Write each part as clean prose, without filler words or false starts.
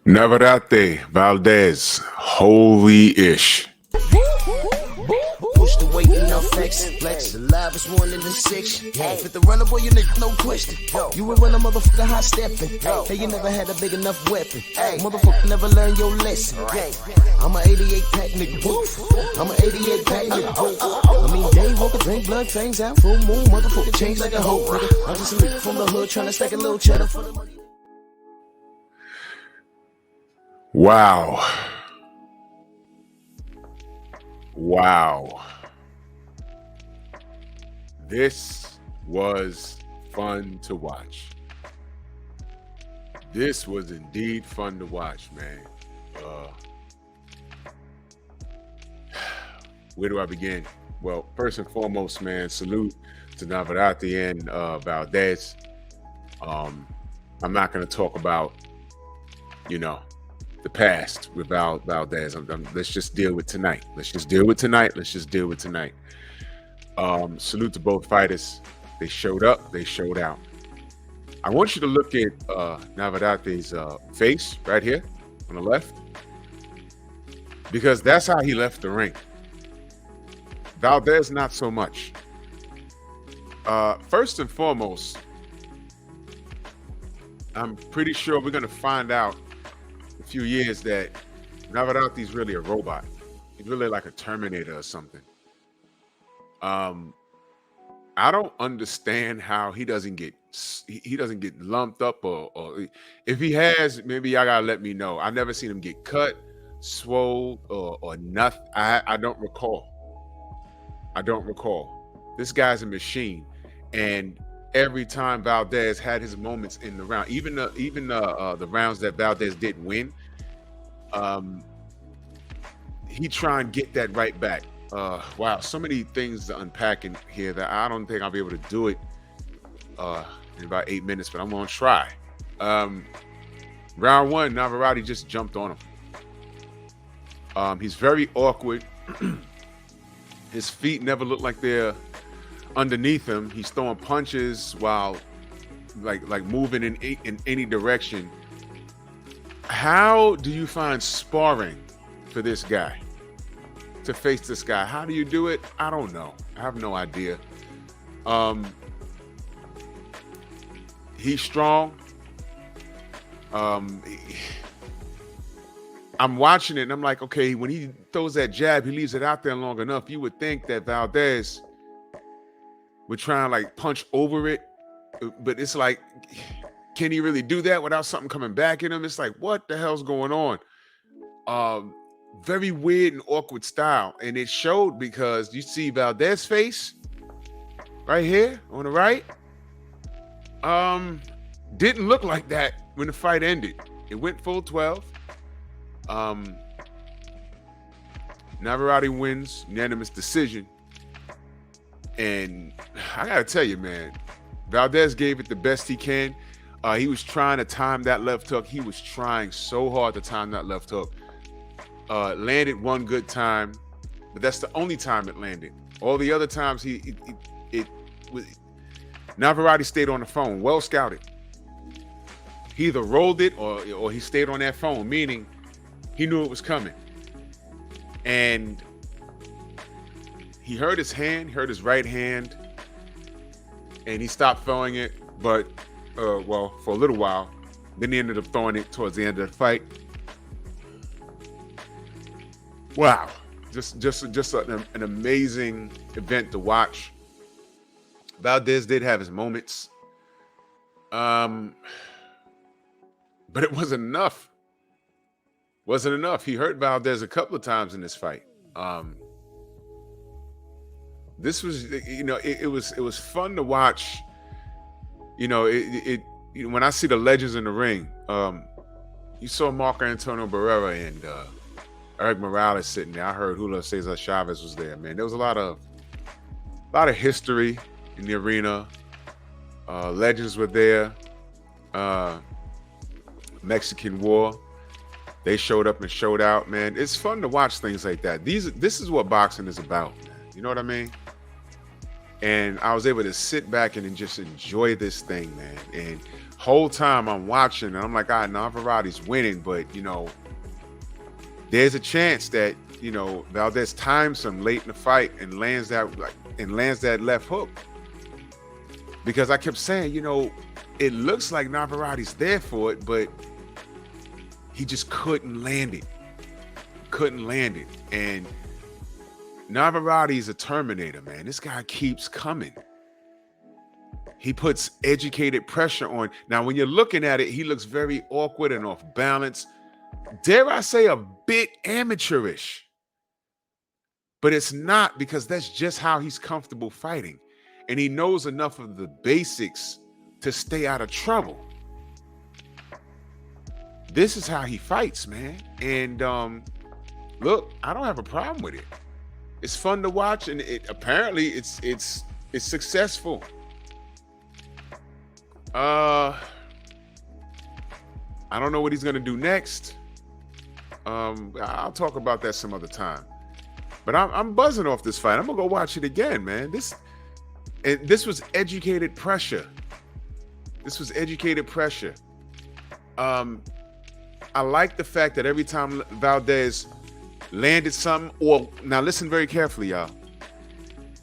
Navarrate, Valdez, holy-ish. Push the weight in no flex. Flex the livest one in the section. Fit the runner, boy, you nigga, no question. You will run a motherfucker high stepping. Hey, you never had a big enough weapon. Motherfucker never learned your lesson. I'm a 88 pack nigga. I'm a 88 pack nigga. I mean, day walker, drink blood, trains out, full moon, motherfucker change like a hoe. I'm just a nigga from the hood trying to stack a little cheddar for the money. Wow. Wow. This was fun to watch. This was indeed fun to watch, man. Where do I begin? Well, first and foremost, man, salute to Navarrate and Valdez. I'm not going to talk about, the past with Valdez. Let's just deal with tonight. Salute to both fighters. They showed up. They showed out. I want you to look at Navarrate's face right here on the left, because that's how he left the ring. Valdez, not so much. First and foremost, I'm pretty sure we're going to find out a few years that Navarrate's really a robot. He's really like a Terminator or something. I don't understand how he doesn't get lumped up, or if he has, maybe y'all gotta let me know. I've never seen him get cut, swole, or nothing. I don't recall. This guy's a machine, and every time Valdez had his moments in the round, even the rounds that Valdez didn't win, he try and get that right back. Wow, so many things to unpack in here that I don't think I'll be able to do it in about 8 minutes, but I'm gonna try. Round one, Navarrate just jumped on him. He's very awkward. His feet never look like they're underneath him. He's throwing punches while like moving in any direction. How do you find sparring for this guy, to face this guy? How do you do it? I don't know. I have no idea. He's strong. I'm watching it and I'm like, okay, when he throws that jab, he leaves it out there long enough. You would think that Valdez would try and like punch over it, but it's like, can he really do that without something coming back at him? It's like, what the hell's going on? Very weird and awkward style, and it showed because you see Valdez's face right here on the right. Didn't look like that when the fight ended. It went full 12. Navarrate wins, unanimous decision. And I gotta tell you, man, Valdez gave it the best he can. He was trying to time that left hook. He was trying so hard to time that left hook. Landed one good time, but that's the only time it landed. All the other times Navarrate stayed on the phone, well scouted. He either rolled it or he stayed on that phone, meaning he knew it was coming. And he hurt his hand, hurt his right hand, and he stopped throwing it, but for a little while. Then he ended up throwing it towards the end of the fight. Wow, just an amazing event to watch. Valdez did have his moments, but it wasn't enough. He hurt Valdez a couple of times in this fight. This was, it was fun to watch. When I see the legends in the ring, you saw Marco Antonio Barrera and Eric Morales sitting there. I heard Julio Cesar Chavez was there, man. There was a lot of history in the arena. Legends were there. Mexican War. They showed up and showed out, man. It's fun to watch things like that. This is what boxing is about, man. You know what I mean? And I was able to sit back and just enjoy this thing, man. And whole time I'm watching, and I'm like, Navarrate's winning, but there's a chance that Valdez times him late in the fight and lands that left hook. Because I kept saying, it looks like Navarrate's there for it, but he just couldn't land it. And Navarrate is a Terminator, man. This guy keeps coming. He puts educated pressure on. Now, when you're looking at it, he looks very awkward and off balance. Dare I say a bit amateurish. But it's not, because that's just how he's comfortable fighting. And he knows enough of the basics to stay out of trouble. This is how he fights, man. And look, I don't have a problem with it. It's fun to watch, and apparently it's successful. I don't know what he's gonna do next. I'll talk about that some other time. But I'm buzzing off this fight. I'm gonna go watch it again, man. This was educated pressure. I like the fact that every time Valdez landed something, or now listen very carefully, y'all.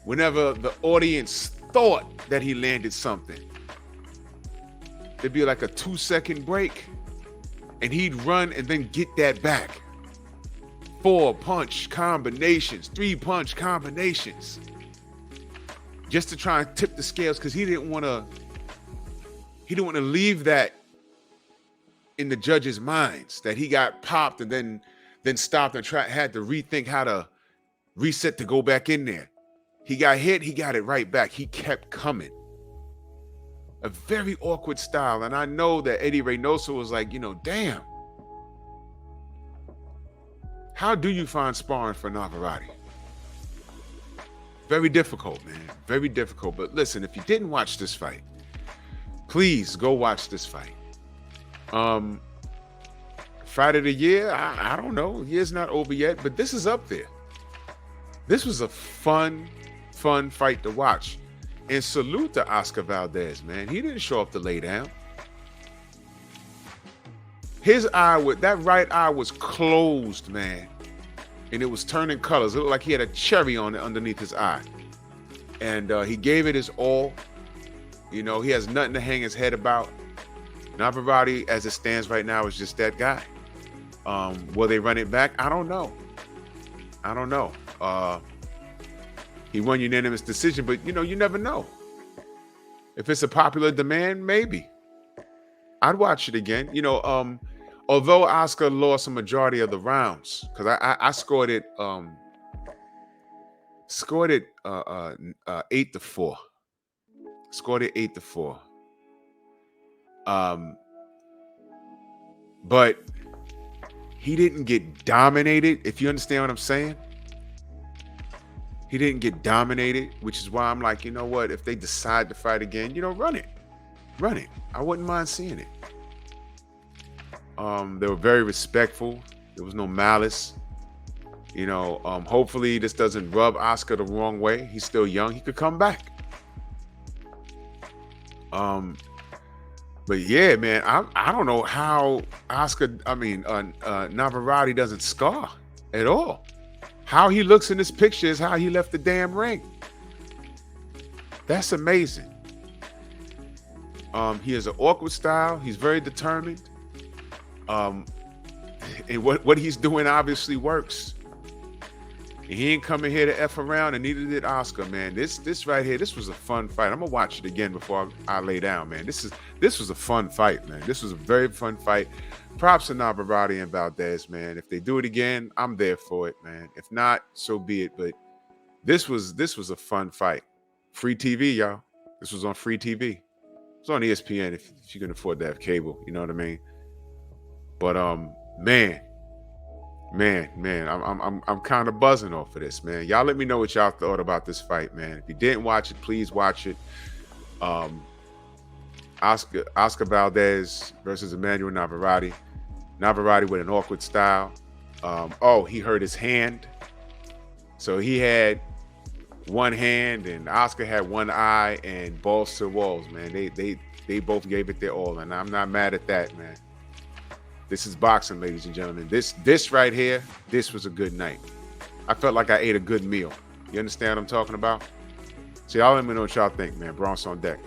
Whenever the audience thought that he landed something, there'd be like a 2-second break, and he'd run and then get that back. 4-punch combinations, 3-punch combinations, just to try and tip the scales, because he didn't want to leave that in the judges' minds that he got popped and then stopped and had to rethink how to reset to go back in there. He got hit, he got it right back. He kept coming. A very awkward style. And I know that Eddie Reynoso was like, damn. How do you find sparring for Navarrate? Very difficult, man. Very difficult. But listen, if you didn't watch this fight, please go watch this fight. Fight of the year, I don't know. The year's not over yet, but this is up there. This was a fun fight to watch. And salute to Oscar Valdez, man. He didn't show up to lay down. His that right eye was closed, man. And it was turning colors. It looked like he had a cherry on it underneath his eye. And he gave it his all. He has nothing to hang his head about. Navarrate, as it stands right now, is just that guy. Will they run it back? I don't know. He won unanimous decision, but you never know. If it's a popular demand, maybe. I'd watch it again. Although Oscar lost a majority of the rounds, because I scored it 8-4. Scored it 8-4. But he didn't get dominated, if you understand what I'm saying. He didn't get dominated, which is why I'm like, what? If they decide to fight again, run it. Run it. I wouldn't mind seeing it. They were very respectful. There was no malice. Hopefully this doesn't rub Oscar the wrong way. He's still young. He could come back. But yeah, man, I don't know how Navarrate doesn't scar at all. How he looks in this picture is how he left the damn ring. That's amazing. He has an awkward style. He's very determined. And what he's doing obviously works. And he ain't coming here to F around, and neither did Oscar, man. This right here, this was a fun fight. I'm gonna watch it again before I lay down, man. This was a fun fight, man. This was a very fun fight. Props to Navarrate and Valdez, man. If they do it again, I'm there for it, man. If not, so be it. But this was a fun fight. Free TV, y'all. This was on free TV. It's on ESPN if you can afford to have cable. You know what I mean? But man, I'm kind of buzzing off of this, man. Y'all let me know what y'all thought about this fight, man. If you didn't watch it, please watch it. Oscar Valdez versus Emmanuel Navarrate. Navarrate with an awkward style. He hurt his hand. So he had one hand, and Oscar had one eye, and balls to the walls, man. They both gave it their all, and I'm not mad at that, man. This is boxing, ladies and gentlemen. This right here, this was a good night. I felt like I ate a good meal. You understand what I'm talking about? So y'all let me know what y'all think, man. Bronx on deck.